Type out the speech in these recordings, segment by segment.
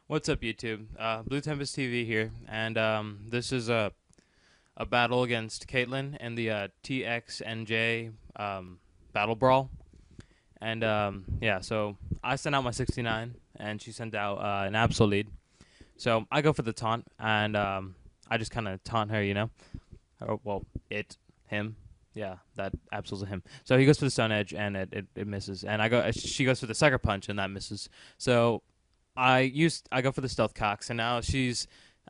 What's up, YouTube? Bluetemptest TV here, and this is a battle against Caitlin and the TXNJ Battle Brawl. And yeah, so I sent out my 69, and she sent out an Absol lead. So I go for the taunt, and I just kind of taunt her, you know? Or, well, him. Yeah, that Absol's a him. So he goes for the Stone Edge, and it misses. And she goes for the Sucker Punch, and that misses. So I go for the stealth cocks, and now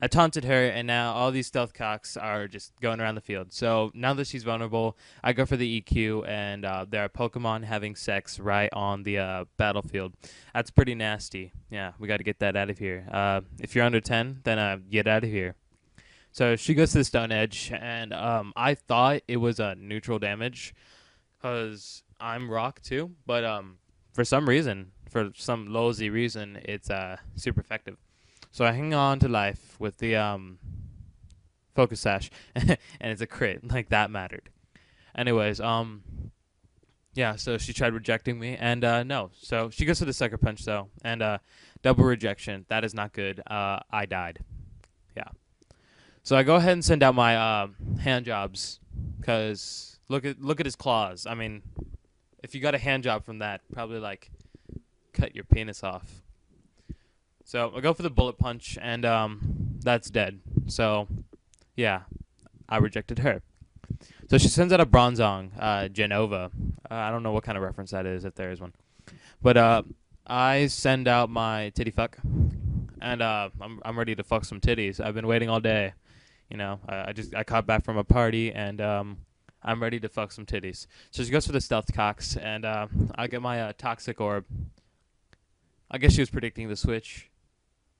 I taunted her, and now all these stealth cocks are just going around the field. So now that she's vulnerable, I go for the EQ, and there are Pokemon having sex right on the battlefield. That's pretty nasty. Yeah, we got to get that out of here. If you're under 10, then get out of here. So she goes to the Stone Edge, and I thought it was a neutral damage, because I'm Rock too, but for some reason, for some lowsy reason, it's super effective. So I hang on to life with the Focus Sash, and it's a crit. Like, that mattered. Anyways, yeah, so she tried rejecting me, and no. So she goes for the Sucker Punch, though, and double rejection. That is not good. I died. Yeah. So I go ahead and send out my hand jobs, because look at his claws. I mean, if you got a hand job from that, probably like cut your penis off. So I go for the bullet punch, and that's dead. So yeah, I rejected her. So she sends out a Bronzong, Genova. I don't know what kind of reference that is, if there is one. But I send out my titty fuck, and I'm ready to fuck some titties. I've been waiting all day. You know, I caught back from a party, and I'm ready to fuck some titties. So she goes for the stealth cocks, and I get my toxic orb. I guess she was predicting the switch,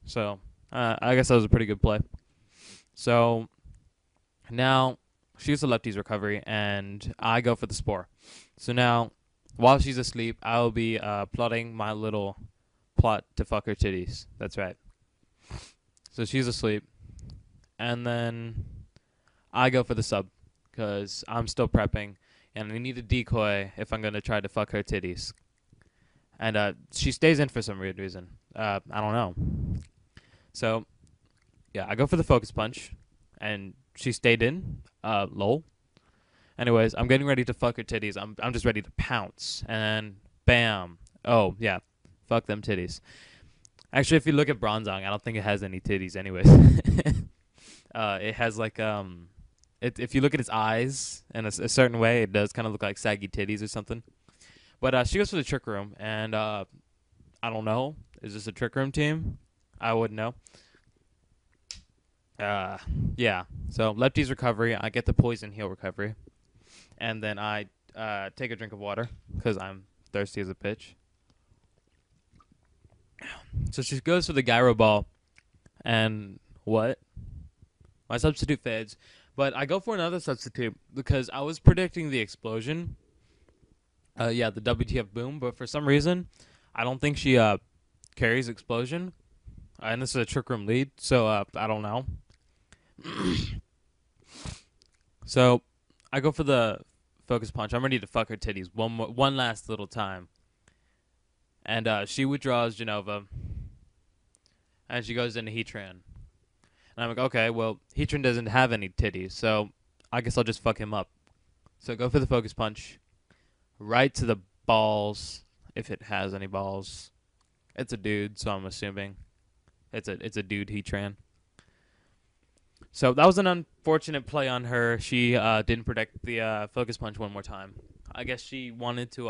so I guess that was a pretty good play. So now she gets a lefty's recovery, and I go for the spore. So now, while she's asleep, I'll be plotting my little plot to fuck her titties. That's right. So she's asleep, and then I go for the sub, because I'm still prepping, and I need a decoy if I'm going to try to fuck her titties. And she stays in for some weird reason. I don't know. So, yeah, I go for the focus punch, and she stayed in. Lol. Anyways, I'm getting ready to fuck her titties. I'm just ready to pounce, and bam. Oh, yeah. Fuck them titties. Actually, if you look at Bronzong, I don't think it has any titties anyways. It has like if you look at its eyes in a certain way, it does kind of look like saggy titties or something. But she goes for the Trick Room, and I don't know. Is this a Trick Room team? I wouldn't know. Yeah. So lefty's recovery. I get the poison heal recovery, and then I take a drink of water because I'm thirsty as a bitch. So she goes for the gyro ball, and what? My substitute fades, but I go for another substitute because I was predicting the explosion. Yeah, the WTF boom, but for some reason, I don't think she carries explosion, and this is a Trick Room lead, so I don't know. So I go for the focus punch. I'm ready to fuck her titties one last little time, and she withdraws Genova, and she goes into Heatran, and I'm like, okay, well, Heatran doesn't have any titties, so I guess I'll just fuck him up. So I go for the focus punch. Right to the balls, if it has any balls. It's a dude, so I'm assuming it's a dude Heatran. So that was an unfortunate play on her. She didn't predict the focus punch one more time. I guess she wanted to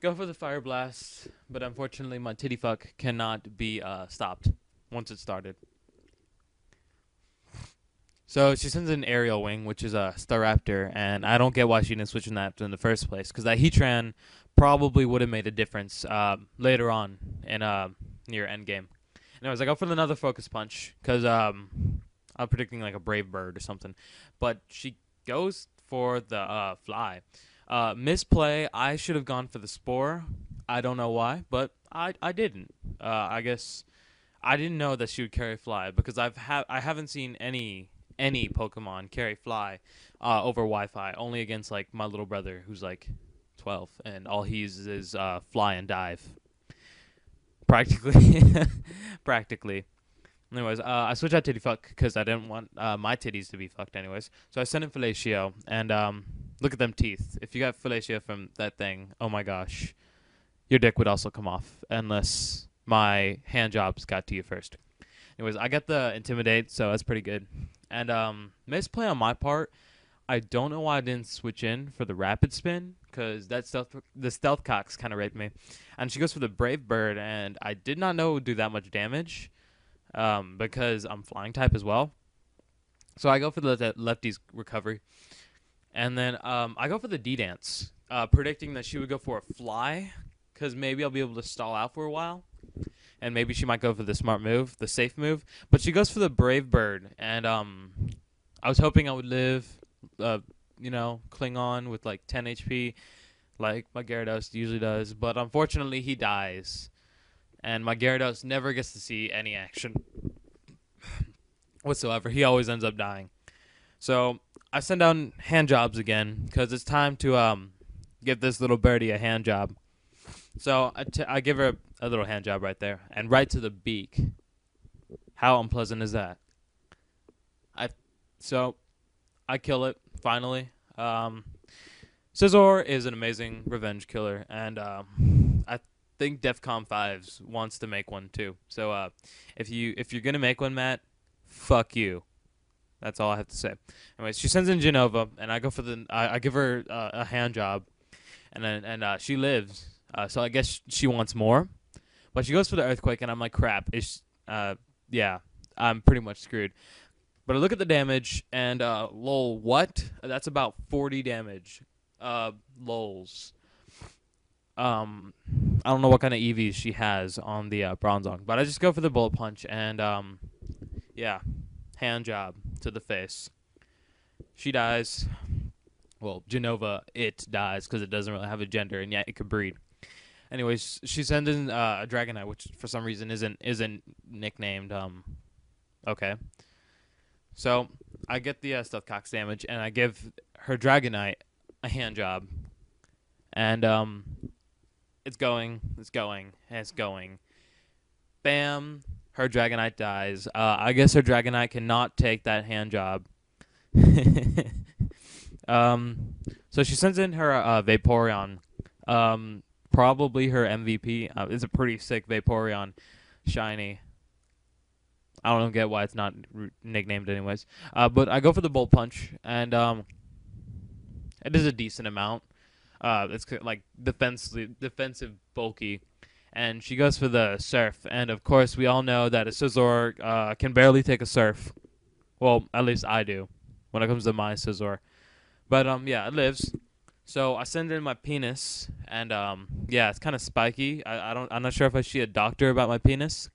go for the fire blast, but unfortunately my titty fuck cannot be stopped once it started. So she sends an aerial wing, which is a Staraptor, and I don't get why she didn't switch in that in the first place, because that Heatran probably would have made a difference later on in near endgame. Anyways, I go for another focus punch, because I'm predicting like a Brave Bird or something, but she goes for the fly. Misplay, I should have gone for the Spore. I don't know why, but I didn't. I guess I didn't know that she would carry fly, because I haven't seen any Pokemon carry fly over Wi-Fi, only against like my little brother who's like 12, and all he uses is fly and dive. practically, practically. Anyways, I switched out titty fuck because I didn't want my titties to be fucked anyways. So I sent in fellatio, and look at them teeth. If you got fellatio from that thing, oh my gosh, your dick would also come off unless my hand jobs got to you first. Anyways, I got the intimidate, so that's pretty good. And misplay on my part. I don't know why I didn't switch in for the rapid spin because the stealth cocks kind of raped me. And she goes for the brave bird, and I did not know it would do that much damage because I'm flying type as well. So I go for the lefty's recovery. And then I go for the D-dance, predicting that she would go for a fly because maybe I'll be able to stall out for a while. And maybe she might go for the smart move, the safe move. But she goes for the brave bird. And I was hoping I would live, cling on with like 10 HP like my Gyarados usually does. But unfortunately, he dies. And my Gyarados never gets to see any action whatsoever. He always ends up dying. So I send down hand jobs again because it's time to give this little birdie a hand job. So I give her a little hand job right there and right to the beak. How unpleasant is that? So I kill it finally. Scizor is an amazing revenge killer, and I think DEFCON 5 wants to make one too. So if you're gonna make one, Matt, fuck you. That's all I have to say. Anyways, she sends in Genova, and I go for I give her a hand job, and she lives. So I guess she wants more, but she goes for the earthquake, and I'm like, crap. Yeah, I'm pretty much screwed. But I look at the damage, and lol, what? That's about 40 damage. Lols. I don't know what kind of EVs she has on the Bronzong, but I just go for the bullet punch, and yeah, hand job to the face. She dies. Well, Genova, it dies because it doesn't really have a gender, and yet it could breed. Anyways, she sends in a Dragonite, which for some reason isn't nicknamed. Okay. So I get the Stealth Cox damage, and I give her Dragonite a hand job, and it's going. Bam! Her Dragonite dies. I guess her Dragonite cannot take that hand job. So she sends in her Vaporeon. Probably her MVP. It's a pretty sick Vaporeon, shiny. I don't get why it's not nicknamed anyways. But I go for the Bolt Punch, and it is a decent amount. It's like defensive, bulky. And she goes for the Surf. And, of course, we all know that a Scizor can barely take a Surf. Well, at least I do when it comes to my Scizor. But, yeah, it lives. So I send in my penis. And, yeah, it's kind of spiky. I'm not sure if I should see a doctor about my penis.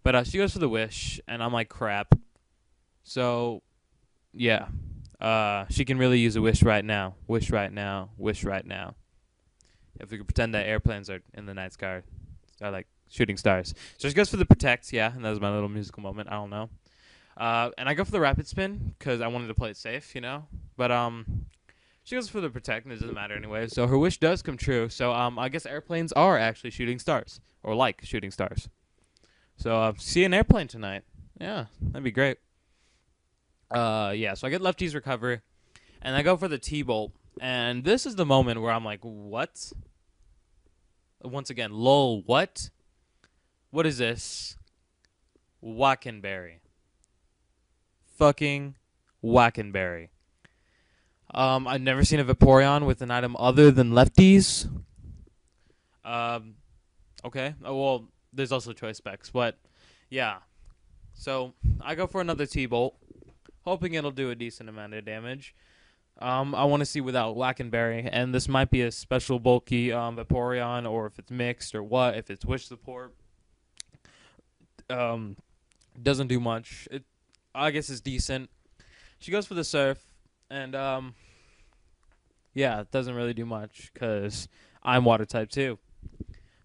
But she goes for the Wish. And I'm like, crap. So, yeah. She can really use a Wish right now. Wish right now. Wish right now. If we could pretend that airplanes are in the night sky, are like shooting stars. So she goes for the Protect, yeah, and that was my little musical moment. I don't know. And I go for the Rapid Spin because I wanted to play it safe, you know. But she goes for the Protect, and it doesn't matter anyway. So her wish does come true. So I guess airplanes are actually shooting stars, or like shooting stars. So see an airplane tonight. Yeah, that'd be great. Yeah, so I get Lefty's Recovery, and I go for the T-Bolt. And this is the moment where I'm like, what? Once again, lol, what? What is this? Wackenberry. Fucking Wackenberry. I've never seen a Vaporeon with an item other than lefties. Okay. Oh, well, there's also choice specs, but yeah. So I go for another T-Bolt, hoping it'll do a decent amount of damage. I want to see without Wackenberry, and this might be a special bulky Vaporeon, or if it's mixed, or what, if it's Wish Support. Doesn't do much. I guess it's decent. She goes for the Surf, and yeah, it doesn't really do much, because I'm Water type too.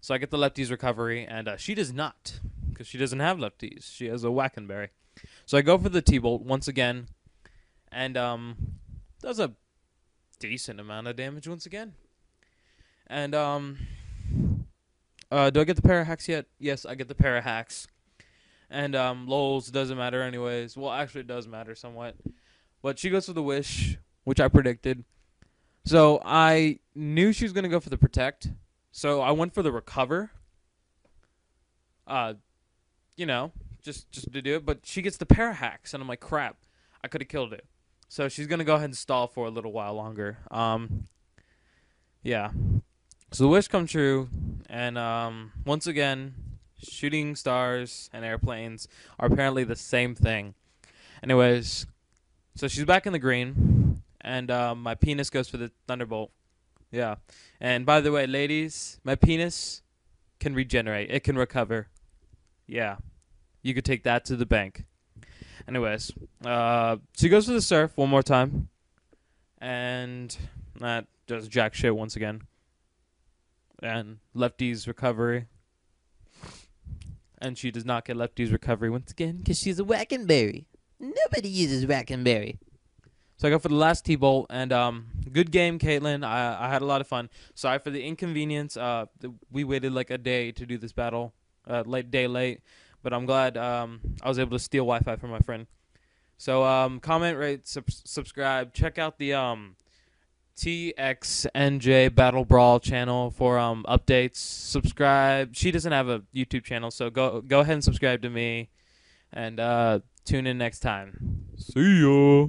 So I get the Lefty's Recovery, and she does not, because she doesn't have Lefties. She has a Wackenberry. So I go for the T-Bolt once again, and does a decent amount of damage once again. And Do I get the para hacks yet? Yes, I get the para hacks. And lols doesn't matter anyways. Well, actually, it does matter somewhat. But she goes for the wish, which I predicted. So I knew she was gonna go for the protect. So I went for the recover. Uh, just to do it. But she gets the para hacks, and I'm like, crap, I could have killed it. So she's gonna go ahead and stall for a little while longer. Yeah. So the wish come true, and once again, shooting stars and airplanes are apparently the same thing. Anyways, so she's back in the green, and my penis goes for the thunderbolt. Yeah. And by the way, ladies, my penis can regenerate. It can recover. Yeah. You could take that to the bank. Anyways, she goes for the surf one more time, and that does jack shit once again. And lefty's recovery. And she does not get lefty's recovery once again because she's a wackenberry. Nobody uses wackenberry. So I go for the last T-bolt, and good game, Caitlin. I had a lot of fun. Sorry for the inconvenience. We waited like a day to do this battle, late. But I'm glad I was able to steal Wi-Fi from my friend. So comment, rate, subscribe. Check out the TXNJ Battle Brawl channel for updates. Subscribe. She doesn't have a YouTube channel, so go ahead and subscribe to me, and tune in next time. See ya.